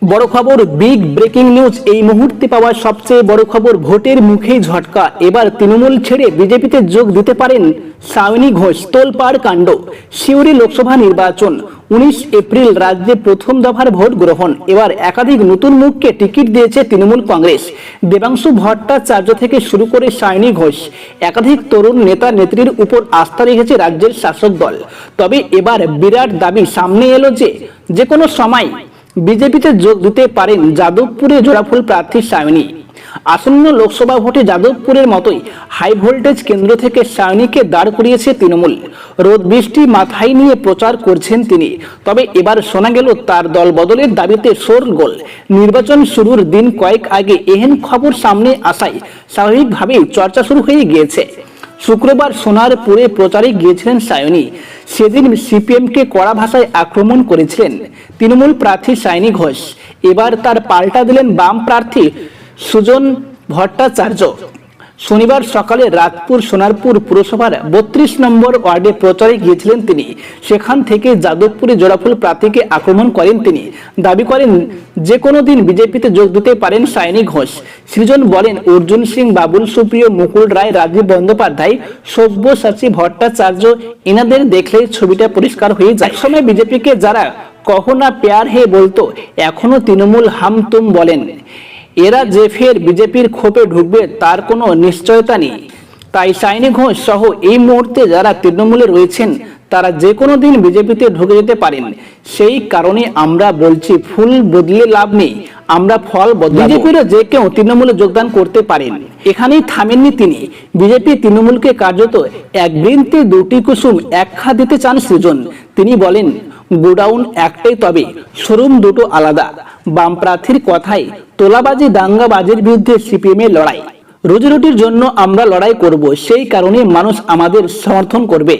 বড় খবর, big breaking news. এই মুহূর্তে পাওয়া সবচেয়ে বড় খবর, ভোটের মুখেই ঝটকা। এবার তৃণমূল ছেড়ে বিজেপিতে যোগ দিতে পারেন সায়নী ঘোষ। তোলপাড় কাণ্ড। সিউড়ি লোকসভা নির্বাচন 19 এপ্রিল, রাজ্যে প্রথম দফার ভোট গ্রহণ। এবার একাধিক নতুন মুখকে টিকিট দিয়েছে তৃণমূল কংগ্রেস। দেবাংশু ভট্টাচার্য থেকে শুরু করে সায়নী ঘোষ, একাধিক তরুণ নেতা নেত্রীর উপর আস্থা রেখেছে রাজ্যের শাসক দল। তবে এবার বিরাট দাবি সামনে এলো যে কোনো সময় বিজেপিতে যোগ দিতে পারেন যাদবপুরে জোড়াফুল প্রার্থী সায়নী। আসন্ন লোকসভা ভোটে যাদবপুরের মতোই হাই ভোল্টেজ কেন্দ্র থেকে সায়নীকে দাঁড় করিয়েছে তৃণমূল। রোদ বৃষ্টি মাথায় নিয়ে প্রচার করছেন তিনি। তবে এবার শোনা গেল তার দল বদলের দাবিতে শোরগোল। নির্বাচন শুরুর দিন কয়েক আগে এহেন খবর সামনে আসায় স্বাভাবিকভাবেই চর্চা শুরু হয়ে গিয়েছে। শুক্রবার সোনারপুরে প্রচারে গিয়েছিলেন সায়নী। সেদিন সিপিএমকে কড়া ভাষায় আক্রমণ করেছিলেন তৃণমূল প্রার্থী সায়নী ঘোষ। এবার তার পাল্টা দিলেন বাম প্রার্থী সুজন ভট্টাচার্য। শনিবার সকালে রাতপুর সোনারপুর পুরসভার 32 নম্বর ওয়ার্ডে প্রচারে গিয়েছিলেন তিনি। সেখান থেকে যাদবপুরে জোড়াফুল প্রার্থীকে আক্রমণ করেন তিনি। দাবি করেন যে কোনো দিন বিজেপিতে যোগ দিতে পারেন সায়নী ঘোষ। সৃজন বলেন, অর্জুন সিং, বাবুল সুপ্রিয়, মুকুল রায়, রাজীব বন্দ্যোপাধ্যায়, সব্যসাচী ভট্টাচার্য, এনাদের দেখলেই ছবিটা পরিষ্কার হয়ে যায়। একসময় বিজেপিকে যারা কখনো প্যার হে বলতো, এখনো তৃণমূল হাম তুম বলেন। এরা যে ফের বিজেপির খোপে ঢুকবে তার কোনো নিশ্চয়তা নেই। তাই সায়নী ঘোষ সহ এই মুহূর্তে যারা তৃণমূলে রয়েছেন তারা যে কোনো দিন বিজেপিতে ঢুকে যেতে পারেন। সেই কারণে আমরা বলছি, ফুল বদলে লাভ নেই, আমরা ফল বদলাবো। বিজেপিরও যে কেউ তৃণমূলে যোগদান করতে পারেন। এখানেই থামেননি তিনি। বিজেপি তৃণমূলকে কার্যত এক বৃন্তে দুটি কুসুম একখা দিতে চান সৃজন। তিনি বলেন, গোডাউন একটাই, তবে শোরুম দুটো আলাদা। বাম প্রার্থীর কথায়, তোলাবাজি দাঙ্গাবাজির বিরুদ্ধে সিপিএম এর লড়াই। রুজিরুটির জন্য আমরা লড়াই করব, সেই কারণে মানুষ আমাদের সমর্থন করবে।